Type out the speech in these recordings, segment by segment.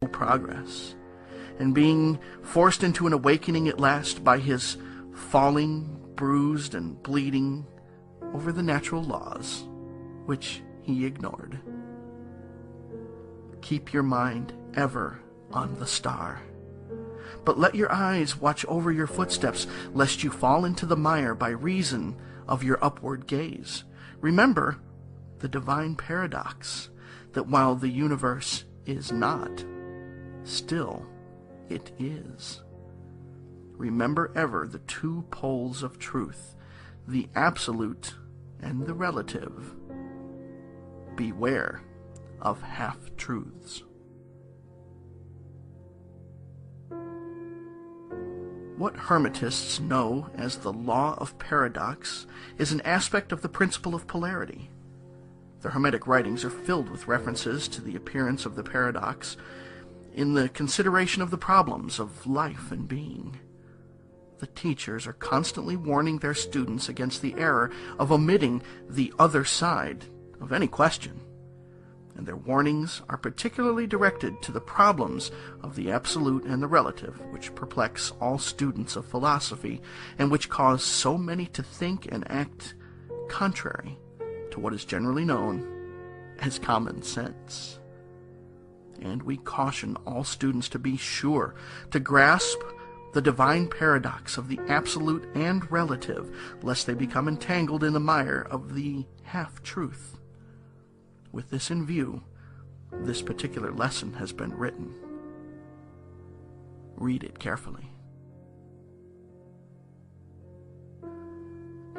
progress, and being forced into an awakening at last by his falling, bruised, and bleeding over the natural laws, which he ignored. Keep your mind ever on the star, but let your eyes watch over your footsteps, lest you fall into the mire by reason of your upward gaze. Remember the divine paradox, that while the universe is not, still it is. Remember ever the two poles of truth, the absolute and the relative. Beware of half-truths. What Hermetists know as the law of paradox is an aspect of the principle of polarity. The Hermetic writings are filled with references to the appearance of the paradox in the consideration of the problems of life and being. The teachers are constantly warning their students against the error of omitting the other side of any question, and their warnings are particularly directed to the problems of the absolute and the relative, which perplex all students of philosophy, and which cause so many to think and act contrary to what is generally known as common sense. And we caution all students to be sure to grasp the divine paradox of the absolute and relative, lest they become entangled in the mire of the half-truth. With this in view, this particular lesson has been written. Read it carefully.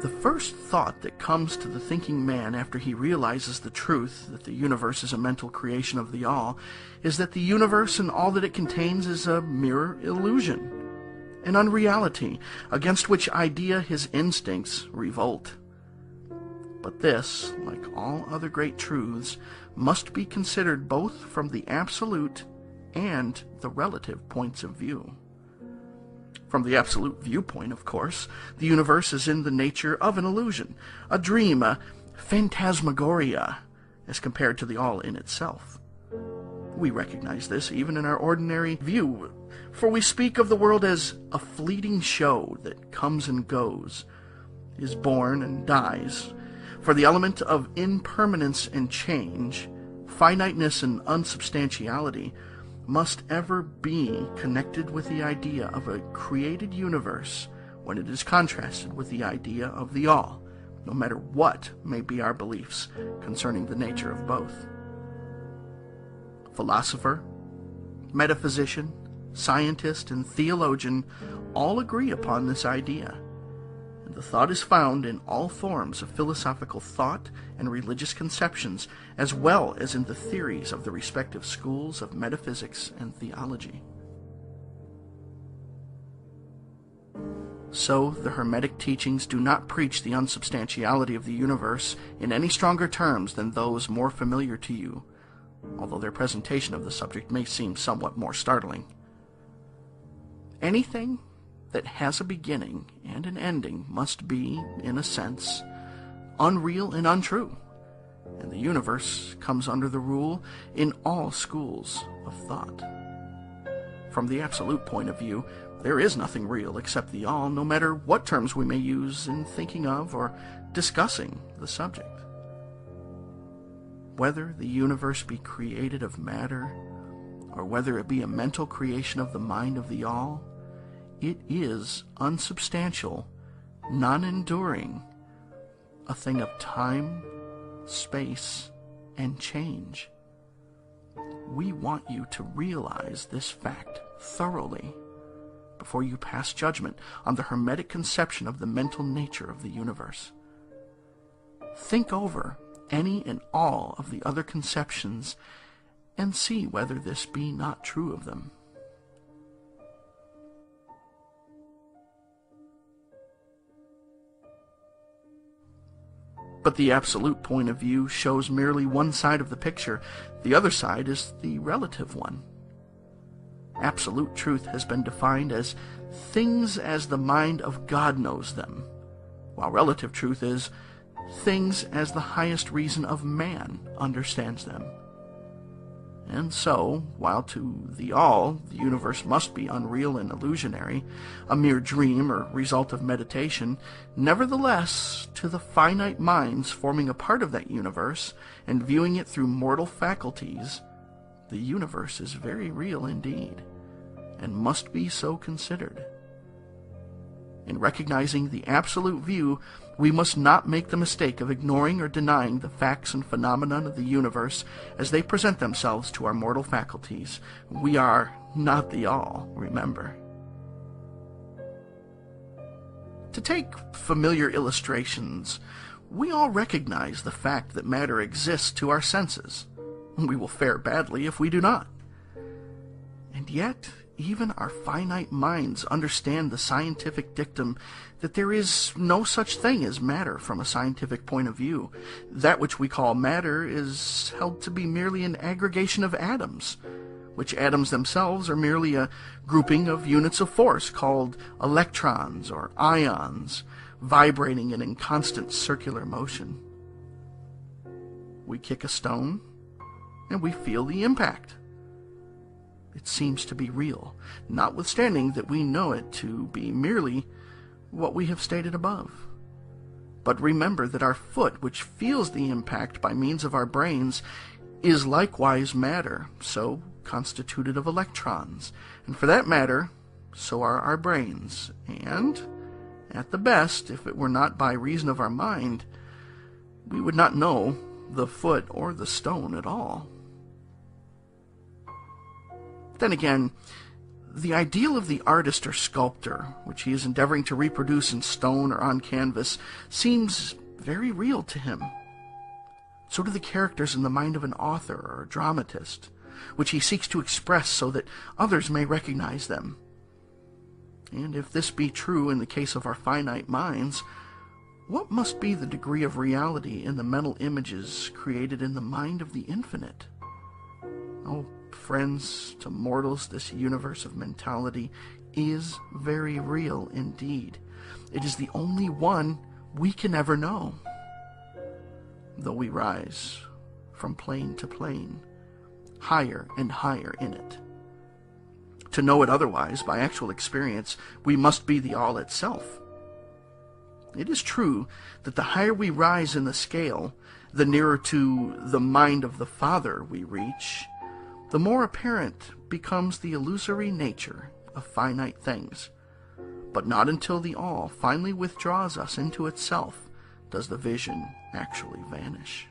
The first thought that comes to the thinking man after he realizes the truth that the universe is a mental creation of the all is that the universe and all that it contains is a mere illusion, an unreality against which idea his instincts revolt. But this, like all other great truths, must be considered both from the absolute and the relative points of view. From the absolute viewpoint, of course, the universe is in the nature of an illusion, a dream, a phantasmagoria, as compared to the all in itself. We recognize this even in our ordinary view, for we speak of the world as a fleeting show that comes and goes, is born and dies. For the element of impermanence and change, finiteness and unsubstantiality, must ever be connected with the idea of a created universe when it is contrasted with the idea of the all, no matter what may be our beliefs concerning the nature of both. Philosopher, metaphysician, scientist, and theologian all agree upon this idea, and the thought is found in all forms of philosophical thought and religious conceptions, as well as in the theories of the respective schools of metaphysics and theology. So, the Hermetic teachings do not preach the unsubstantiality of the universe in any stronger terms than those more familiar to you, although their presentation of the subject may seem somewhat more startling. Anything that has a beginning and an ending must be, in a sense, unreal and untrue, and the universe comes under the rule in all schools of thought. From the absolute point of view, there is nothing real except the all, no matter what terms we may use in thinking of or discussing the subject. Whether the universe be created of matter, or whether it be a mental creation of the mind of the all, it is unsubstantial, non-enduring, a thing of time, space, and change. We want you to realize this fact thoroughly before you pass judgment on the Hermetic conception of the mental nature of the universe. Think over any and all of the other conceptions and see whether this be not true of them. But the absolute point of view shows merely one side of the picture. The other side is the relative one. Absolute truth has been defined as things as the mind of God knows them, while relative truth is things as the highest reason of man understands them. And so, while to the all, the universe must be unreal and illusionary, a mere dream or result of meditation, nevertheless, to the finite minds forming a part of that universe and viewing it through mortal faculties, the universe is very real indeed, and must be so considered. In recognizing the absolute view, we must not make the mistake of ignoring or denying the facts and phenomena of the universe as they present themselves to our mortal faculties. We are not the all, remember. To take familiar illustrations, we all recognize the fact that matter exists to our senses. We will fare badly if we do not. And yet, even our finite minds understand the scientific dictum that there is no such thing as matter from a scientific point of view. That which we call matter is held to be merely an aggregation of atoms, which atoms themselves are merely a grouping of units of force called electrons or ions, vibrating and in constant circular motion. We kick a stone, and we feel the impact. It seems to be real, notwithstanding that we know it to be merely what we have stated above. But remember that our foot, which feels the impact by means of our brains, is likewise matter, so constituted of electrons, and for that matter, so are our brains, and, at the best, if it were not by reason of our mind, we would not know the foot or the stone at all. Then again, the ideal of the artist or sculptor, which he is endeavoring to reproduce in stone or on canvas, seems very real to him. So do the characters in the mind of an author or a dramatist, which he seeks to express so that others may recognize them. And if this be true in the case of our finite minds, what must be the degree of reality in the mental images created in the mind of the infinite? Oh, friends, to mortals this universe of mentality is very real indeed. It is the only one we can ever know. Though we rise from plane to plane, higher and higher in it. To know it otherwise, by actual experience, we must be the all itself. It is true that the higher we rise in the scale, the nearer to the mind of the Father we reach, the more apparent becomes the illusory nature of finite things. But not until the all finally withdraws us into itself does the vision actually vanish.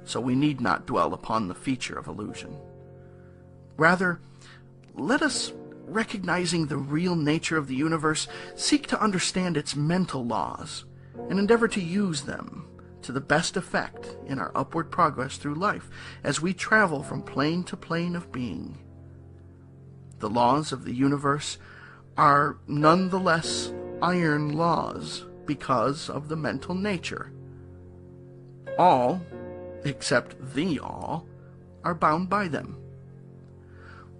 So we need not dwell upon the feature of illusion. Rather, let us, recognizing the real nature of the universe, seek to understand its mental laws, and endeavor to use them to the best effect in our upward progress through life as we travel from plane to plane of being. The laws of the universe are nonetheless iron laws because of the mental nature. All, except the all, are bound by them.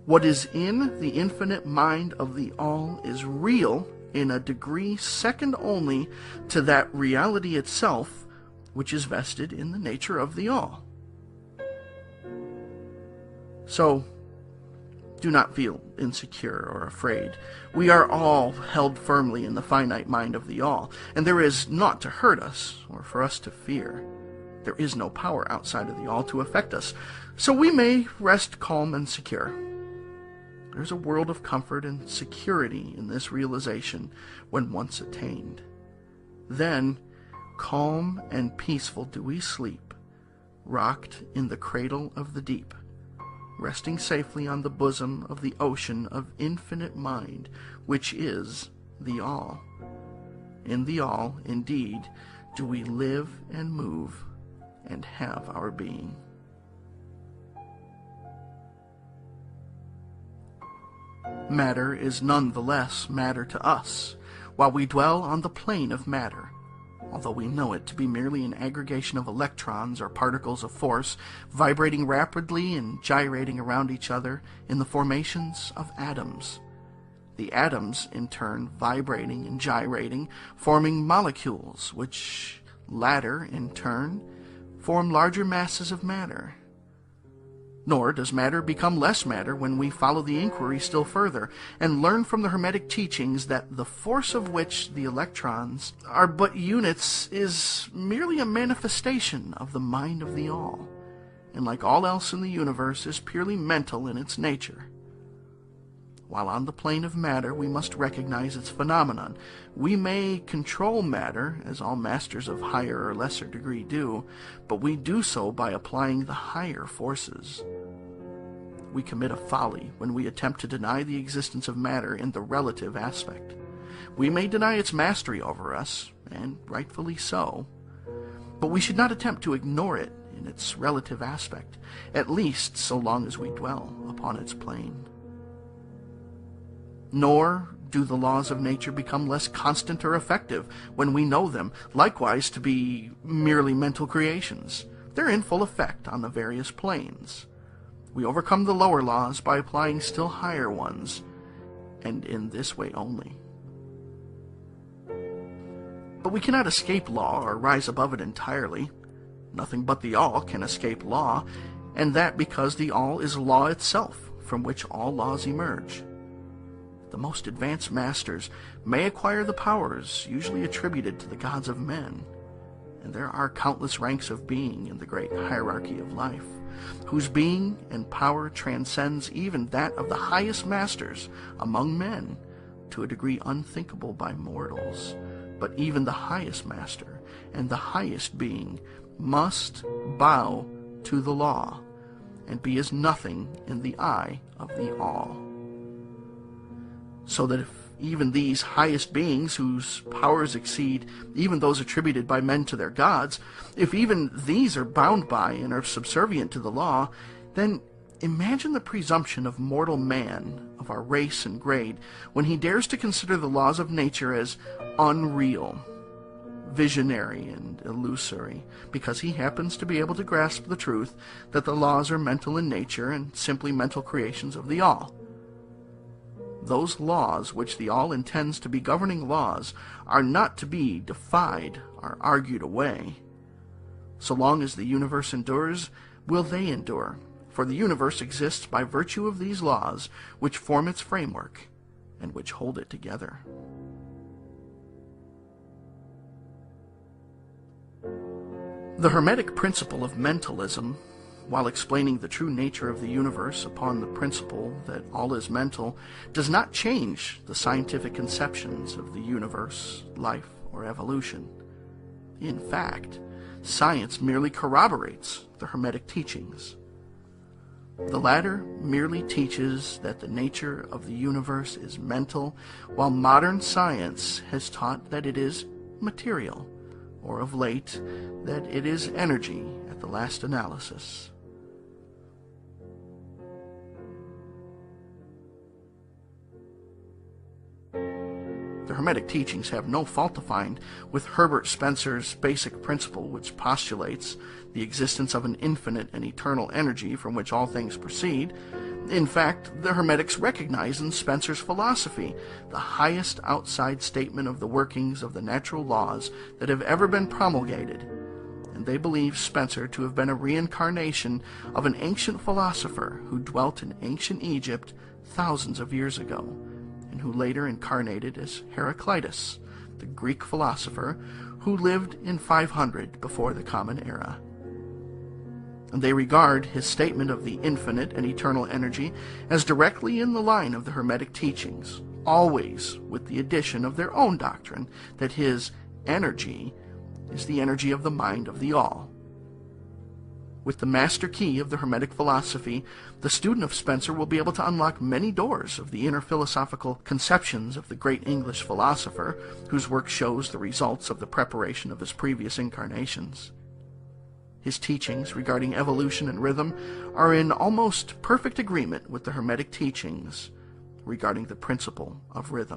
What is in the infinite mind of the all is real in a degree second only to that reality itself which is vested in the nature of the all. So, do not feel insecure or afraid. We are all held firmly in the finite mind of the all, and there is naught to hurt us or for us to fear. There is no power outside of the all to affect us, so we may rest calm and secure. There's a world of comfort and security in this realization when once attained. Then, calm and peaceful do we sleep, rocked in the cradle of the deep, resting safely on the bosom of the ocean of infinite mind, which is the all. In the all, indeed, do we live and move and have our being. Matter is none the less matter to us, while we dwell on the plane of matter, although we know it to be merely an aggregation of electrons or particles of force vibrating rapidly and gyrating around each other in the formations of atoms. the atoms in turn vibrating and gyrating, forming molecules, which latter in turn form larger masses of matter. Nor does matter become less matter when we follow the inquiry still further and learn from the Hermetic teachings that the force of which the electrons are but units is merely a manifestation of the mind of the All, and like all else in the universe is purely mental in its nature. While on the plane of matter we must recognize its phenomenon. We may control matter, as all masters of higher or lesser degree do, but we do so by applying the higher forces. We commit a folly when we attempt to deny the existence of matter in the relative aspect. We may deny its mastery over us, and rightfully so, but we should not attempt to ignore it in its relative aspect, at least so long as we dwell upon its plane. Nor do the laws of nature become less constant or effective when we know them, likewise, to be merely mental creations. They're in full effect on the various planes. We overcome the lower laws by applying still higher ones, and in this way only. But we cannot escape law or rise above it entirely. Nothing but the All can escape law, and that because the All is law itself, from which all laws emerge. The most advanced masters may acquire the powers usually attributed to the gods of men, and there are countless ranks of being in the great hierarchy of life, whose being and power transcends even that of the highest masters among men to a degree unthinkable by mortals. But even the highest master and the highest being must bow to the law and be as nothing in the eye of the All. So that if even these highest beings, whose powers exceed even those attributed by men to their gods, if even these are bound by and are subservient to the law, then imagine the presumption of mortal man of our race and grade when he dares to consider the laws of nature as unreal, visionary, and illusory, because he happens to be able to grasp the truth that the laws are mental in nature and simply mental creations of the All. Those laws which the All intends to be governing laws are not to be defied or argued away. So long as the universe endures, will they endure, for the universe exists by virtue of these laws which form its framework and which hold it together. The Hermetic principle of mentalism, while explaining the true nature of the universe upon the principle that all is mental, does not change the scientific conceptions of the universe, life, or evolution. In fact, science merely corroborates the Hermetic teachings. The latter merely teaches that the nature of the universe is mental, while modern science has taught that it is material, or of late, that it is energy at the last analysis. The Hermetic teachings have no fault to find with Herbert Spencer's basic principle, which postulates the existence of an infinite and eternal energy from which all things proceed. In fact, the Hermetics recognize in Spencer's philosophy the highest outside statement of the workings of the natural laws that have ever been promulgated, and they believe Spencer to have been a reincarnation of an ancient philosopher who dwelt in ancient Egypt thousands of years ago, and who later incarnated as Heraclitus, the Greek philosopher who lived in 500 before the Common Era. And they regard his statement of the infinite and eternal energy as directly in the line of the Hermetic teachings, always with the addition of their own doctrine that his energy is the energy of the mind of the All. With the master key of the Hermetic philosophy, the student of Spencer will be able to unlock many doors of the inner philosophical conceptions of the great English philosopher, whose work shows the results of the preparation of his previous incarnations. His teachings regarding evolution and rhythm are in almost perfect agreement with the Hermetic teachings regarding the principle of rhythm.